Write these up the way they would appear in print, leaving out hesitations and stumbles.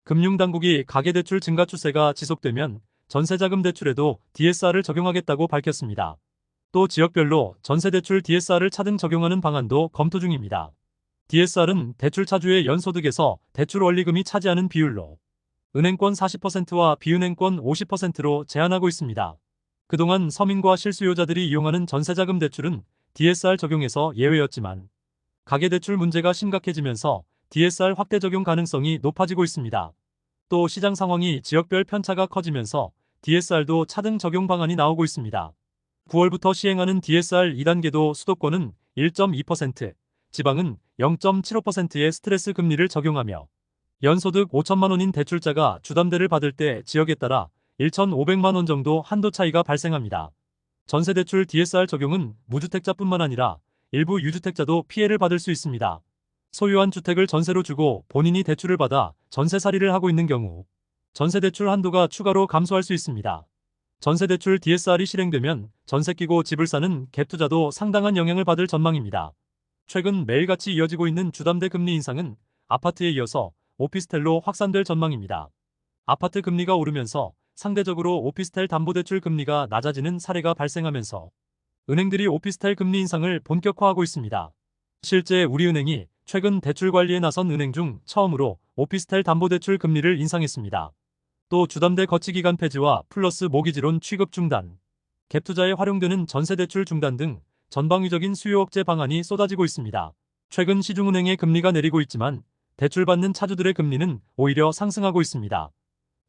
금융당국이 가계대출 증가 추세가 지속되면 전세자금 대출에도 DSR을 적용하겠다고 밝혔습니다. 또 지역별로 전세대출 DSR을 차등 적용하는 방안도 검토 중입니다. DSR은 대출 차주의 연소득에서 대출 원리금이 차지하는 비율로 은행권 40%와 비은행권 50%로 제한하고 있습니다. 그동안 서민과 실수요자들이 이용하는 전세자금 대출은 DSR 적용에서 예외였지만 가계대출 문제가 심각해지면서 DSR 확대 적용 가능성이 높아지고 있습니다. 또 시장 상황이 지역별 편차가 커지면서 DSR도 차등 적용 방안이 나오고 있습니다. 9월부터 시행하는 DSR 2단계도 수도권은 1.2%, 지방은 0.75%의 스트레스 금리를 적용하며 연소득 5천만 원인 대출자가 주담대를 받을 때 지역에 따라 1,500만 원 정도 한도 차이가 발생합니다. 전세대출 DSR 적용은 무주택자뿐만 아니라 일부 유주택자도 피해를 받을 수 있습니다. 소유한 주택을 전세로 주고 본인이 대출을 받아 전세살이를 하고 있는 경우 전세대출 한도가 추가로 감소할 수 있습니다. 전세대출 DSR이 실행되면 전세 끼고 집을 사는 갭투자도 상당한 영향을 받을 전망입니다. 최근 매일같이 이어지고 있는 주담대 금리 인상은 아파트에 이어서 오피스텔로 확산될 전망입니다. 아파트 금리가 오르면서 상대적으로 오피스텔 담보대출 금리가 낮아지는 사례가 발생하면서 은행들이 오피스텔 금리 인상을 본격화하고 있습니다. 실제 우리은행이 최근 대출 관리에 나선 은행 중 처음으로 오피스텔 담보대출 금리를 인상했습니다. 또 주담대 거치기간 폐지와 플러스 모기지론 취급 중단, 갭투자에 활용되는 전세대출 중단 등 전방위적인 수요 억제 방안이 쏟아지고 있습니다. 최근 시중은행의 금리가 내리고 있지만 대출받는 차주들의 금리는 오히려 상승하고 있습니다.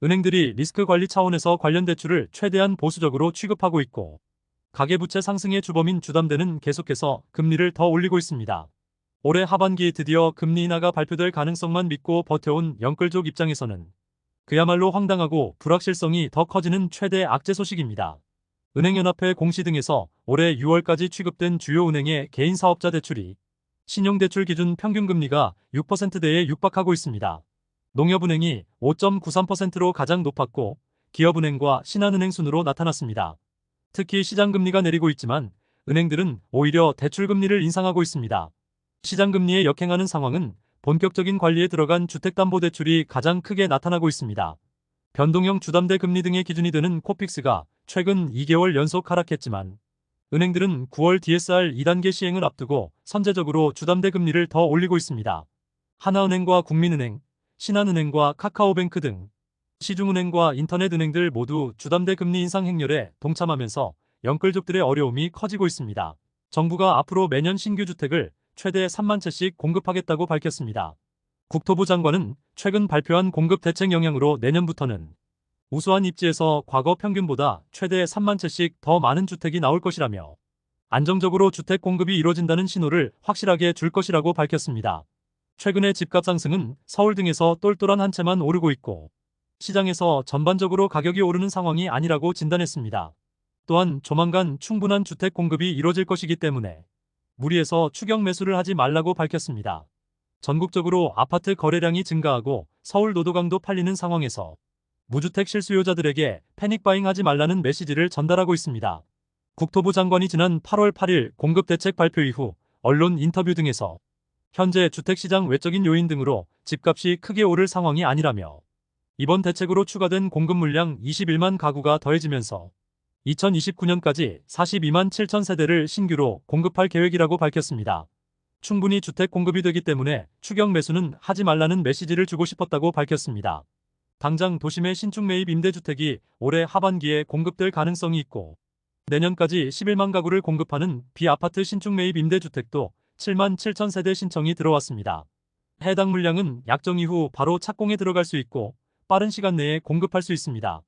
은행들이 리스크 관리 차원에서 관련 대출을 최대한 보수적으로 취급하고 있고 가계부채 상승의 주범인 주담대는 계속해서 금리를 더 올리고 있습니다. 올해 하반기 드디어 금리 인하가 발표될 가능성만 믿고 버텨온 영끌족 입장에서는 그야말로 황당하고 불확실성이 더 커지는 최대 악재 소식입니다. 은행연합회 공시 등에서 올해 6월까지 취급된 주요 은행의 개인사업자 대출이 신용대출 기준 평균금리가 6%대에 육박하고 있습니다. 농협은행이 5.93%로 가장 높았고 기업은행과 신한은행 순으로 나타났습니다. 특히 시장금리가 내리고 있지만 은행들은 오히려 대출금리를 인상하고 있습니다. 시장금리에 역행하는 상황은 본격적인 관리에 들어간 주택담보대출이 가장 크게 나타나고 있습니다. 변동형 주담대 금리 등의 기준이 되는 코픽스가 최근 2개월 연속 하락했지만 은행들은 9월 DSR 2단계 시행을 앞두고 선제적으로 주담대 금리를 더 올리고 있습니다. 하나은행과 국민은행, 신한은행과 카카오뱅크 등 시중은행과 인터넷은행들 모두 주담대 금리 인상 행렬에 동참하면서 영끌족들의 어려움이 커지고 있습니다. 정부가 앞으로 매년 신규 주택을 최대 3만 채씩 공급하겠다고 밝혔습니다. 국토부 장관은 최근 발표한 공급 대책 영향으로 내년부터는 우수한 입지에서 과거 평균보다 최대 3만 채씩 더 많은 주택이 나올 것이라며 안정적으로 주택 공급이 이루어진다는 신호를 확실하게 줄 것이라고 밝혔습니다. 최근의 집값 상승은 서울 등에서 똘똘한 한 채만 오르고 있고 시장에서 전반적으로 가격이 오르는 상황이 아니라고 진단했습니다. 또한 조만간 충분한 주택 공급이 이루어질 것이기 때문에 무리해서 추격 매수를 하지 말라고 밝혔습니다. 전국적으로 아파트 거래량이 증가하고 서울 노도강도 팔리는 상황에서 무주택 실수요자들에게 패닉바잉 하지 말라는 메시지를 전달하고 있습니다. 국토부 장관이 지난 8월 8일 공급대책 발표 이후 언론 인터뷰 등에서 현재 주택시장 외적인 요인 등으로 집값이 크게 오를 상황이 아니라며 이번 대책으로 추가된 공급 물량 21만 가구가 더해지면서 2029년까지 42만 7천 세대를 신규로 공급할 계획이라고 밝혔습니다. 충분히 주택 공급이 되기 때문에 추격 매수는 하지 말라는 메시지를 주고 싶었다고 밝혔습니다. 당장 도심의 신축 매입 임대주택이 올해 하반기에 공급될 가능성이 있고 내년까지 11만 가구를 공급하는 비아파트 신축 매입 임대주택도 7만 7천 세대 신청이 들어왔습니다. 해당 물량은 약정 이후 바로 착공에 들어갈 수 있고 빠른 시간 내에 공급할 수 있습니다.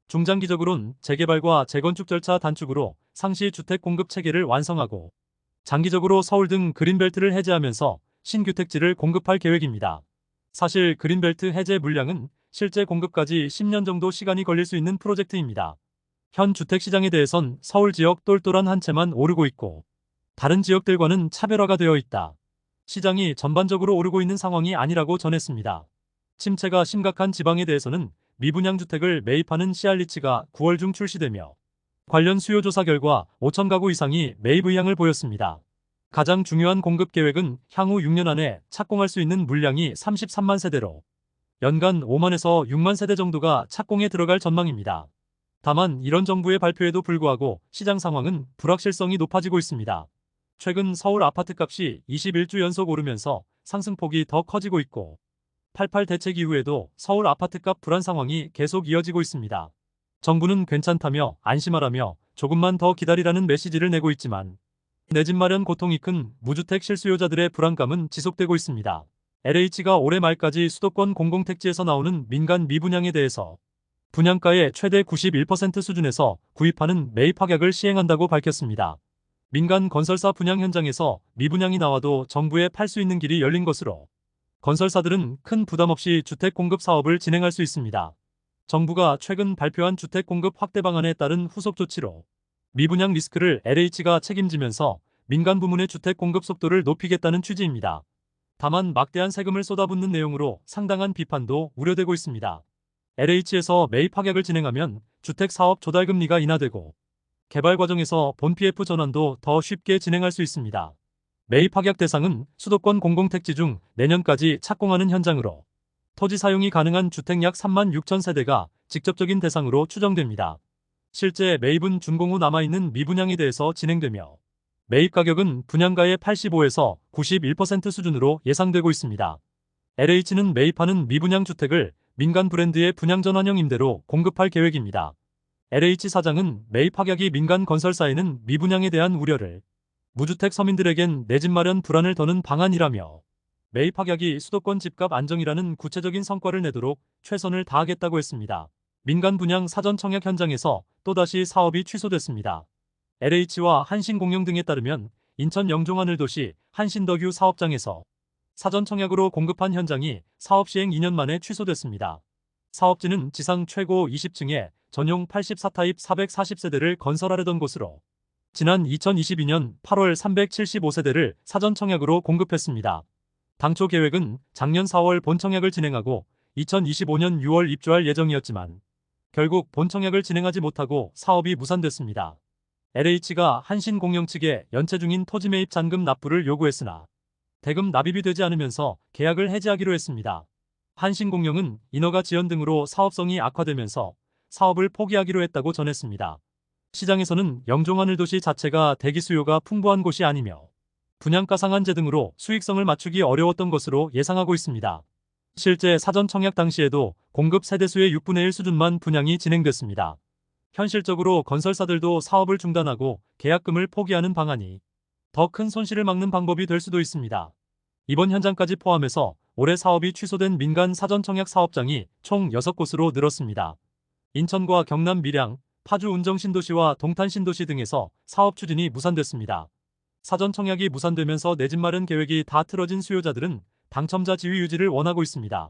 중장기적으론 재개발과 재건축 절차 단축으로 상시 주택 공급 체계를 완성하고 장기적으로 서울 등 그린벨트를 해제하면서 신규택지를 공급할 계획입니다. 사실 그린벨트 해제 물량은 실제 공급까지 10년 정도 시간이 걸릴 수 있는 프로젝트입니다. 현 주택시장에 대해선 서울 지역 똘똘한 한 채만 오르고 있고 다른 지역들과는 차별화가 되어 있다. 시장이 전반적으로 오르고 있는 상황이 아니라고 전했습니다. 침체가 심각한 지방에 대해서는 미분양 주택을 매입하는 시알리치가 9월 중 출시되며 관련 수요조사 결과 5천 가구 이상이 매입 의향을 보였습니다. 가장 중요한 공급 계획은 향후 6년 안에 착공할 수 있는 물량이 33만 세대로 연간 5만에서 6만 세대 정도가 착공에 들어갈 전망입니다. 다만 이런 정부의 발표에도 불구하고 시장 상황은 불확실성이 높아지고 있습니다. 최근 서울 아파트값이 21주 연속 오르면서 상승폭이 더 커지고 있고 88 대책 이후에도 서울 아파트값 불안 상황이 계속 이어지고 있습니다. 정부는 괜찮다며 안심하라며 조금만 더 기다리라는 메시지를 내고 있지만 내 집 마련 고통이 큰 무주택 실수요자들의 불안감은 지속되고 있습니다. LH가 올해 말까지 수도권 공공택지에서 나오는 민간 미분양에 대해서 분양가의 최대 91% 수준에서 구입하는 매입 확약을 시행한다고 밝혔습니다. 민간 건설사 분양 현장에서 미분양이 나와도 정부에 팔 수 있는 길이 열린 것으로 건설사들은 큰 부담 없이 주택 공급 사업을 진행할 수 있습니다. 정부가 최근 발표한 주택 공급 확대 방안에 따른 후속 조치로 미분양 리스크를 LH가 책임지면서 민간 부문의 주택 공급 속도를 높이겠다는 취지입니다. 다만 막대한 세금을 쏟아붓는 내용으로 상당한 비판도 우려되고 있습니다. LH에서 매입 확약을 진행하면 주택 사업 조달 금리가 인하되고 개발 과정에서 본 PF 전환도 더 쉽게 진행할 수 있습니다. 매입 확약 대상은 수도권 공공택지 중 내년까지 착공하는 현장으로 토지 사용이 가능한 주택 약 3만 6천 세대가 직접적인 대상으로 추정됩니다. 실제 매입은 준공 후 남아있는 미분양에 대해서 진행되며 매입 가격은 분양가의 85에서 91% 수준으로 예상되고 있습니다. LH는 매입하는 미분양 주택을 민간 브랜드의 분양전환형 임대로 공급할 계획입니다. LH 사장은 매입 확약이 민간 건설사에는 미분양에 대한 우려를, 무주택 서민들에겐 내 집 마련 불안을 더는 방안이라며 매입 확약이 수도권 집값 안정이라는 구체적인 성과를 내도록 최선을 다하겠다고 했습니다. 민간 분양 사전 청약 현장에서 또다시 사업이 취소됐습니다. LH와 한신공영 등에 따르면 인천 영종하늘도시 한신더규 사업장에서 사전 청약으로 공급한 현장이 사업 시행 2년 만에 취소됐습니다. 사업지는 지상 최고 20층에 전용 84타입 440세대를 건설하려던 곳으로 지난 2022년 8월 375세대를 사전 청약으로 공급했습니다. 당초 계획은 작년 4월 본청약을 진행하고 2025년 6월 입주할 예정이었지만 결국 본청약을 진행하지 못하고 사업이 무산됐습니다. LH가 한신공영 측에 연체 중인 토지 매입 잔금 납부를 요구했으나 대금 납입이 되지 않으면서 계약을 해지하기로 했습니다. 한신공영은 인허가 지연 등으로 사업성이 악화되면서 사업을 포기하기로 했다고 전했습니다. 시장에서는 영종하늘도시 자체가 대기 수요가 풍부한 곳이 아니며 분양가 상한제 등으로 수익성을 맞추기 어려웠던 것으로 예상하고 있습니다. 실제 사전 청약 당시에도 공급 세대수의 6분의 1 수준만 분양이 진행됐습니다. 현실적으로 건설사들도 사업을 중단하고 계약금을 포기하는 방안이 더 큰 손실을 막는 방법이 될 수도 있습니다. 이번 현장까지 포함해서 올해 사업이 취소된 민간 사전 청약 사업장이 총 6곳으로 늘었습니다. 인천과 경남 밀양, 파주 운정신도시와 동탄신도시 등에서 사업 추진이 무산됐습니다. 사전 청약이 무산되면서 내 집 마련 계획이 다 틀어진 수요자들은 당첨자 지위 유지를 원하고 있습니다.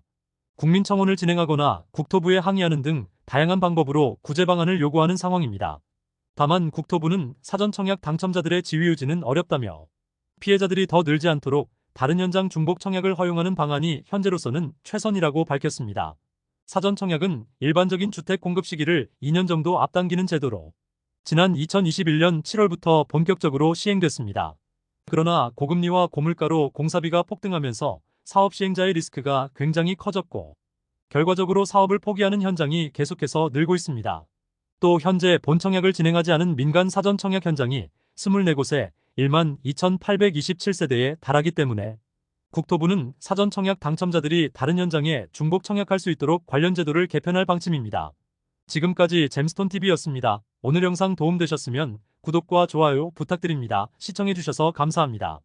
국민청원을 진행하거나 국토부에 항의하는 등 다양한 방법으로 구제 방안을 요구하는 상황입니다. 다만 국토부는 사전 청약 당첨자들의 지위 유지는 어렵다며 피해자들이 더 늘지 않도록 다른 현장 중복 청약을 허용하는 방안이 현재로서는 최선이라고 밝혔습니다. 사전 청약은 일반적인 주택 공급 시기를 2년 정도 앞당기는 제도로 지난 2021년 7월부터 본격적으로 시행됐습니다. 그러나 고금리와 고물가로 공사비가 폭등하면서 사업 시행자의 리스크가 굉장히 커졌고 결과적으로 사업을 포기하는 현장이 계속해서 늘고 있습니다. 또 현재 본청약을 진행하지 않은 민간 사전 청약 현장이 24곳에 1만 2,827세대에 달하기 때문에 국토부는 사전 청약 당첨자들이 다른 현장에 중복 청약할 수 있도록 관련 제도를 개편할 방침입니다. 지금까지 잼스톤TV였습니다. 오늘 영상 도움되셨으면 구독과 좋아요 부탁드립니다. 시청해주셔서 감사합니다.